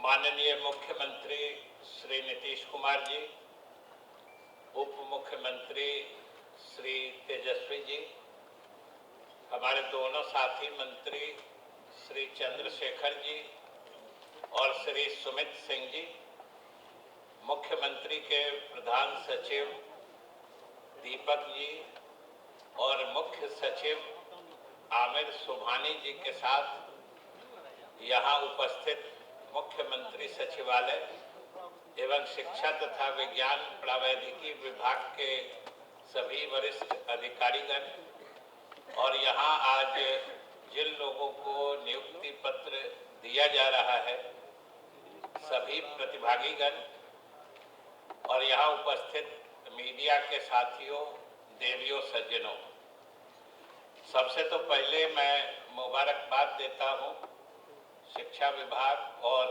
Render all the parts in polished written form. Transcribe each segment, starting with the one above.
माननीय मुख्यमंत्री श्री नीतीश कुमार जी, उप मुख्यमंत्री श्री तेजस्वी जी, हमारे दोनों साथी मंत्री श्री चंद्रशेखर जी और श्री सुमित सिंह जी, मुख्यमंत्री के प्रधान सचिव दीपक जी और मुख्य सचिव आमिर सुभानी जी के साथ यहाँ उपस्थित मुख्यमंत्री सचिवालय एवं शिक्षा तथा विज्ञान प्रावैधिकी विभाग के सभी वरिष्ठ अधिकारीगण और यहाँ आज जिन लोगों को नियुक्ति पत्र दिया जा रहा है सभी प्रतिभागीगण और यहाँ उपस्थित मीडिया के साथियों, देवियों, सज्जनों, सबसे तो पहले मैं मुबारकबाद देता हूँ शिक्षा विभाग और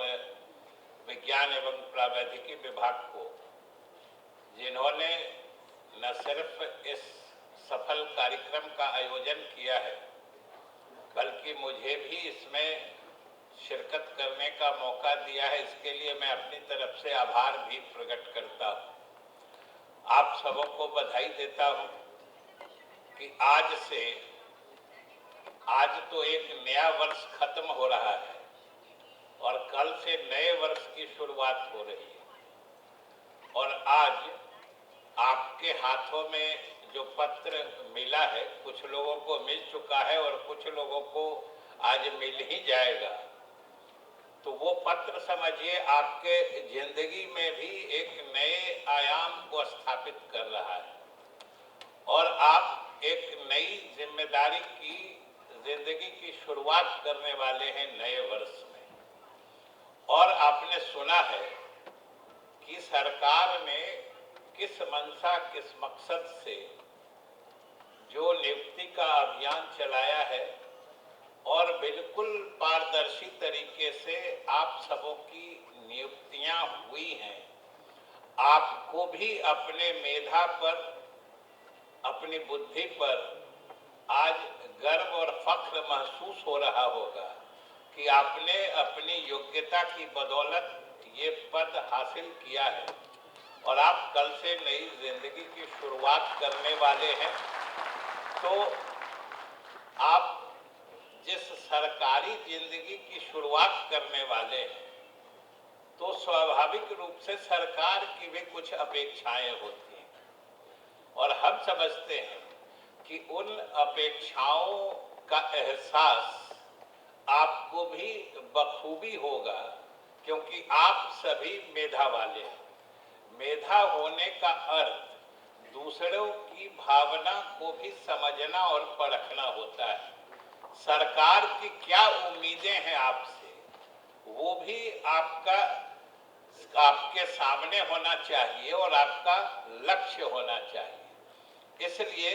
विज्ञान एवं प्रावैधिकी विभाग को, जिन्होंने न सिर्फ इस सफल कार्यक्रम का आयोजन किया है बल्कि मुझे भी इसमें शिरकत करने का मौका दिया है। इसके लिए मैं अपनी तरफ से आभार भी प्रकट करता हूँ। आप सबों को बधाई देता हूँ कि आज तो एक नया वर्ष खत्म हो रहा है और कल से नए वर्ष की शुरुआत हो रही है। और आज आपके हाथों में जो पत्र मिला है, कुछ लोगों को मिल चुका है और कुछ लोगों को आज मिल ही जाएगा, तो वो पत्र समझिए आपके जिंदगी में भी एक नए आयाम को स्थापित कर रहा है और आप एक नई जिम्मेदारी की जिंदगी की शुरुआत करने वाले हैं नए वर्ष में। और आपने सुना है कि सरकार ने किस मंशा, किस मकसद से जो नियुक्ति का अभियान चलाया है और बिल्कुल पारदर्शी तरीके से आप सबों की नियुक्तियां हुई हैं। आपको भी अपने मेधा पर, अपनी बुद्धि पर आज गर्व और फख्र महसूस हो रहा होगा कि आपने अपनी योग्यता की बदौलत ये पद हासिल किया है और आप कल से नई जिंदगी की शुरुआत करने वाले हैं। तो आप जिस सरकारी जिंदगी की शुरुआत करने वाले हैं तो स्वाभाविक रूप से सरकार की भी कुछ अपेक्षाएं होती हैं और हम समझते हैं कि उन अपेक्षाओं का एहसास आपको भी बखूबी होगा, क्योंकि आप सभी मेधा वाले हैं। मेधा होने का अर्थ दूसरों की भावना को भी समझना और परखना होता है। सरकार की क्या उम्मीदें हैं आपसे, वो भी आपके सामने होना चाहिए और आपका लक्ष्य होना चाहिए। इसलिए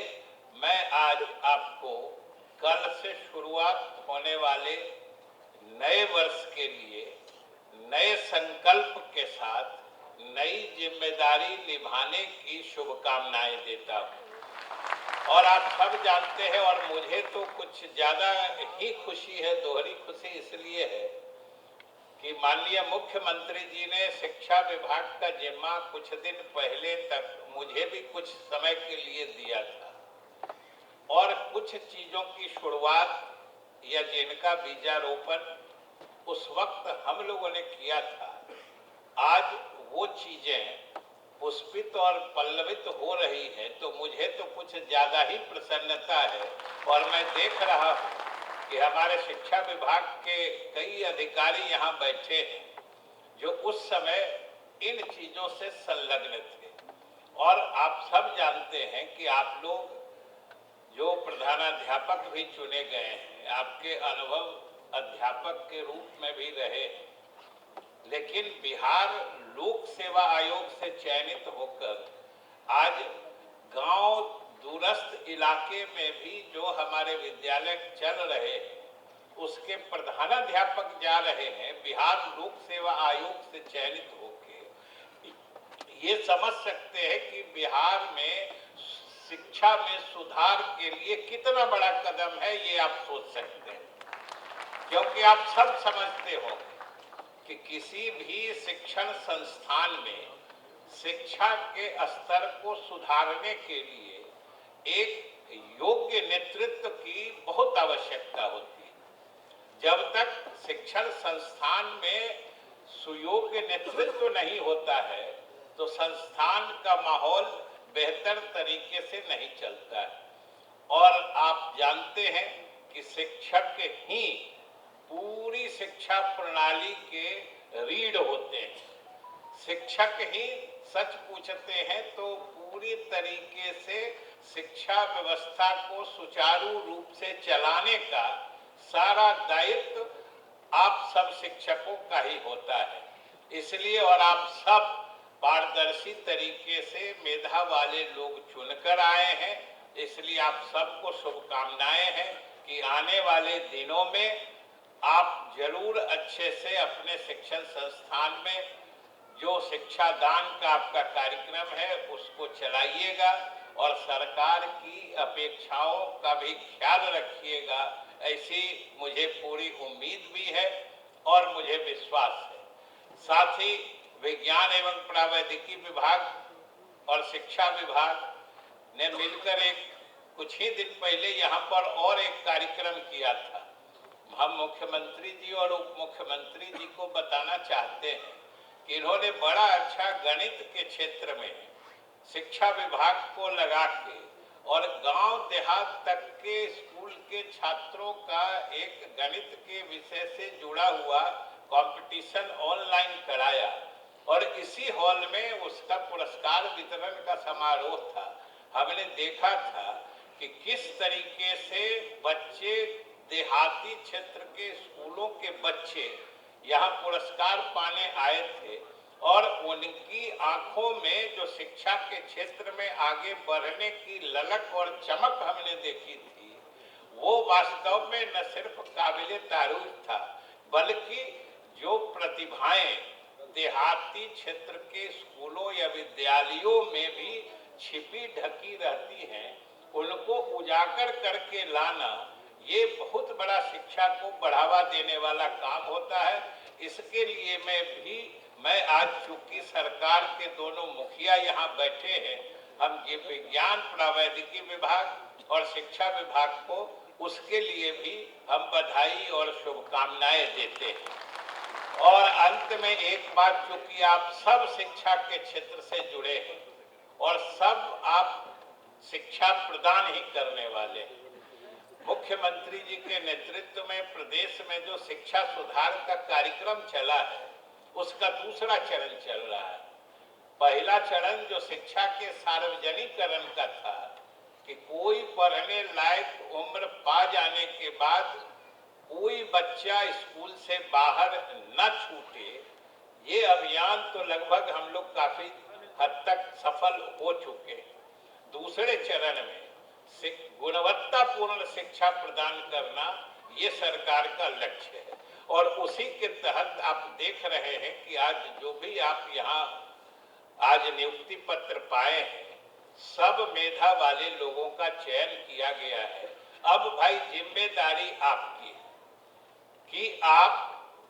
मैं आज आपको कल से शुरुआत होने वाले नए वर्ष के लिए नए संकल्प के साथ नई जिम्मेदारी निभाने की शुभकामनाएं देता हूं। और आप सब जानते हैं और मुझे तो कुछ ज्यादा ही खुशी है, दोहरी खुशी इसलिए है कि माननीय मुख्यमंत्री जी ने शिक्षा विभाग का जिम्मा कुछ दिन पहले तक मुझे भी कुछ समय के लिए दिया था और कुछ चीजों की शुरुआत या जिनका बीजारोपण उस वक्त हम लोगों ने किया था, आज वो चीजें पुष्पित और पल्लवित हो रही है तो मुझे तो कुछ ज्यादा ही प्रसन्नता है। और मैं देख रहा हूँ कि हमारे शिक्षा विभाग के कई अधिकारी यहाँ बैठे हैं जो उस समय इन चीजों से संलग्न थे। और आप सब जानते हैं कि आप लोग जो प्रधानाध्यापक भी चुने गए हैं, आपके अनुभव अध्यापक के रूप में भी रहे, लेकिन बिहार लोक सेवा आयोग से चयनित होकर आज गांव दूरस्थ इलाके में भी जो हमारे विद्यालय चल रहे हैं उसके प्रधानाध्यापक जा रहे हैं बिहार लोक सेवा आयोग से चयनित होकर। ये समझ सकते हैं कि बिहार में शिक्षा में सुधार के लिए कितना बड़ा कदम है, ये आप सोच सकते हैं। क्योंकि आप सब समझते हो कि किसी भी शिक्षण संस्थान में शिक्षा के स्तर को सुधारने के लिए एक योग्य नेतृत्व की बहुत आवश्यकता होती है। जब तक शिक्षण संस्थान में सुयोग्य नेतृत्व नहीं होता है तो संस्थान का माहौल बेहतर तरीके से नहीं चलता है। और आप जानते हैं कि शिक्षक ही पूरी शिक्षा प्रणाली के रीढ़ होते हैं। शिक्षक ही सच पूछते हैं तो पूरी तरीके से शिक्षा व्यवस्था को सुचारू रूप से चलाने का सारा दायित्व आप सब शिक्षकों का ही होता है। इसलिए और आप सब पारदर्शी तरीके से मेधा वाले लोग चुनकर आए हैं, इसलिए आप सबको शुभकामनाएं हैं कि आने वाले दिनों में आप जरूर अच्छे से अपने शिक्षण संस्थान में जो शिक्षा दान का आपका कार्यक्रम है उसको चलाइएगा और सरकार की अपेक्षाओं का भी ख्याल रखिएगा, ऐसी मुझे पूरी उम्मीद भी है और मुझे विश्वास है। साथ ही विज्ञान एवं प्रावैधिकी विभाग और शिक्षा विभाग ने मिलकर कुछ ही दिन पहले यहाँ पर और एक कार्यक्रम किया था। हम मुख्यमंत्री जी और उप मुख्यमंत्री जी को बताना चाहते हैं कि इन्होंने बड़ा अच्छा गणित के क्षेत्र में शिक्षा विभाग को लगा के और गांव देहात तक के स्कूल के छात्रों का एक गणित के विषय से जुड़ा हुआ कंपटीशन ऑनलाइन कराया और इसी हॉल में उसका पुरस्कार वितरण का समारोह था। हमने देखा था कि किस तरीके से बच्चे देहाती क्षेत्र के स्कूलों के बच्चे यहाँ पुरस्कार पाने आए थे और उनकी आंखों में जो शिक्षा के क्षेत्र में आगे बढ़ने की ललक और चमक हमने देखी थी, वो वास्तव में न सिर्फ काबिले तारीफ था बल्कि जो प्रतिभाएं देहाती क्षेत्र के स्कूलों या विद्यालयों में भी छिपी ढकी रहती हैं, उनको उजागर करके लाना ये बहुत बड़ा शिक्षा को बढ़ावा देने वाला काम होता है। इसके लिए मैं आज चूंकि सरकार के दोनों मुखिया यहाँ बैठे हैं, हम ये विज्ञान प्रावैधिकी विभाग और शिक्षा विभाग को उसके लिए भी हम बधाई और शुभकामनाएं देते हैं। और अंत में एक बात, चूंकि आप सब शिक्षा के क्षेत्र से जुड़े हैं और सब आप शिक्षा प्रदान ही करने वाले हैं, मुख्यमंत्री जी के नेतृत्व में प्रदेश में जो शिक्षा सुधार का कार्यक्रम चला है उसका दूसरा चरण चल रहा है। पहला चरण जो शिक्षा के सार्वजनिकरण का था कि कोई पढ़ने लायक उम्र पा जाने के बाद कोई बच्चा स्कूल से बाहर न छूटे, ये अभियान तो लगभग हम लोग काफी हद तक सफल हो चुके हैं। दूसरे चरण में गुणवत्तापूर्ण शिक्षा प्रदान करना ये सरकार का लक्ष्य है और उसी के तहत आप देख रहे हैं कि आज जो भी आप यहाँ आज नियुक्ति पत्र पाए हैं, सब मेधा वाले लोगों का चयन किया गया है। अब भाई जिम्मेदारी आपकी है कि आप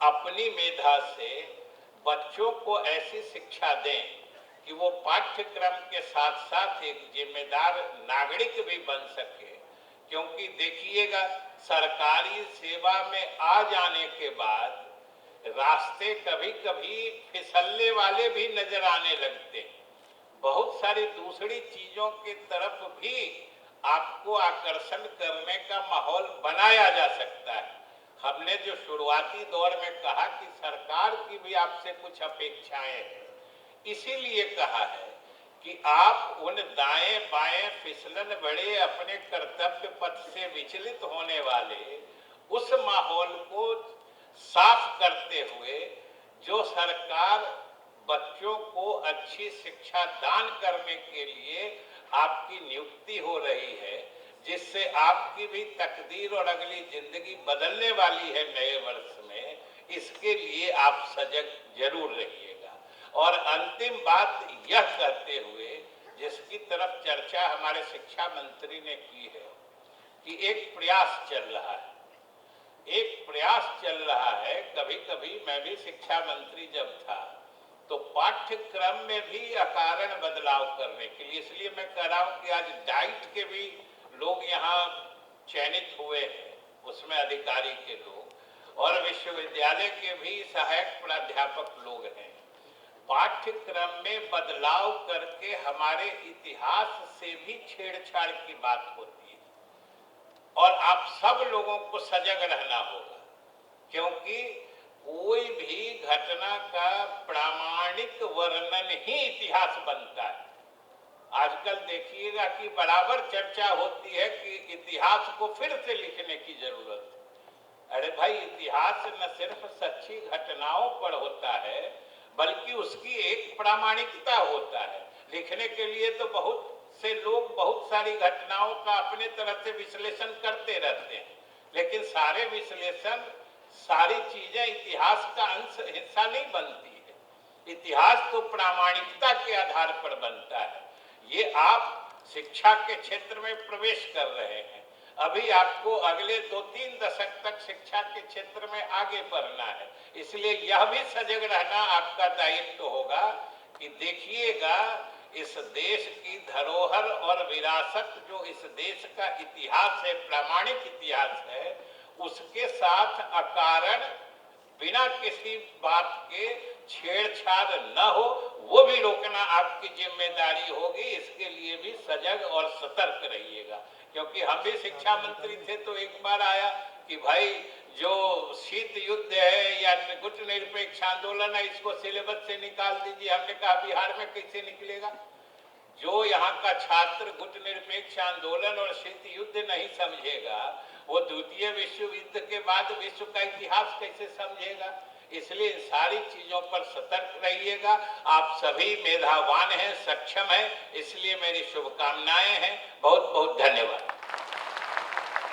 अपनी मेधा से बच्चों को ऐसी शिक्षा दें कि वो पाठ्यक्रम के साथ साथ एक जिम्मेदार नागरिक भी बन सके। क्योंकि देखिएगा, सरकारी सेवा में आ जाने के बाद रास्ते कभी कभी फिसलने वाले भी नजर आने लगते हैं। बहुत सारी दूसरी चीजों की तरफ भी आपको आकर्षण करने का माहौल बनाया जा सकता है। हमने जो शुरुआती दौर में कहा कि सरकार की भी आपसे कुछ अपेक्षाएं हैं, इसीलिए कहा है कि आप उन दाएं बाएं फिसलन बड़े अपने कर्तव्य पथ से विचलित होने वाले उस माहौल को साफ करते हुए जो सरकार बच्चों को अच्छी शिक्षा दान करने के लिए आपकी नियुक्ति हो रही है, जिससे आपकी भी तकदीर और अगली जिंदगी बदलने वाली है नए वर्ष में, इसके लिए आप सजग जरूर रहिएगा। और अंतिम बात यह कहते हुए, जिसकी तरफ चर्चा हमारे शिक्षा मंत्री ने की है कि एक प्रयास चल रहा है, कभी कभी मैं भी शिक्षा मंत्री जब था तो पाठ्यक्रम में भी अकारण बदलाव करने के लिए, इसलिए मैं कह रहा हूं कि आज डाइट के भी लोग यहाँ चयनित हुए हैं, उसमें अधिकारी के लोग और विश्वविद्यालय के भी सहायक प्राध्यापक लोग हैं। पाठ्यक्रम में बदलाव करके हमारे इतिहास से भी छेड़छाड़ की बात होती है और आप सब लोगों को सजग रहना होगा, क्योंकि कोई भी घटना का प्रामाणिक वर्णन ही इतिहास बनता है। आजकल देखिएगा कि बराबर चर्चा होती है कि इतिहास को फिर से लिखने की जरूरत है। अरे भाई, इतिहास न सिर्फ सच्ची घटनाओं पर होता है बल्कि उसकी एक प्रामाणिकता होता है। लिखने के लिए तो बहुत से लोग बहुत सारी घटनाओं का अपने तरह से विश्लेषण करते रहते हैं, लेकिन सारे विश्लेषण, सारी चीजें इतिहास का अंश हिस्सा नहीं बनती है। इतिहास तो प्रामाणिकता के आधार पर बनता है। ये आप शिक्षा के क्षेत्र में प्रवेश कर रहे हैं, अभी आपको अगले 2-3 दशक तक शिक्षा के क्षेत्र में आगे बढ़ना है, इसलिए यह भी सजग रहना आपका दायित्व होगा कि देखिएगा इस देश की धरोहर और विरासत, जो इस देश का इतिहास है, प्रामाणिक इतिहास है, उसके साथ अकारण बिना किसी बात के छेड़छाड़ न हो, वो भी रोकना आपकी जिम्मेदारी होगी। इसके लिए भी सजग और सतर्क रहिएगा, क्योंकि हम भी शिक्षा मंत्री थे तो एक बार आया कि भाई जो शीत युद्ध है या गुट निरपेक्ष आंदोलन है, इसको सिलेबस से निकाल दीजिए। हमने कहा बिहार में कैसे निकलेगा? जो यहाँ का छात्र गुट निरपेक्ष आंदोलन और शीत युद्ध नहीं समझेगा, वो द्वितीय विश्व युद्ध के बाद विश्व का इतिहास कैसे समझेगा? इसलिए इन सारी चीजों पर सतर्क रहिएगा। आप सभी मेधावान हैं, सक्षम हैं, इसलिए मेरी शुभकामनाएं हैं। बहुत बहुत धन्यवाद।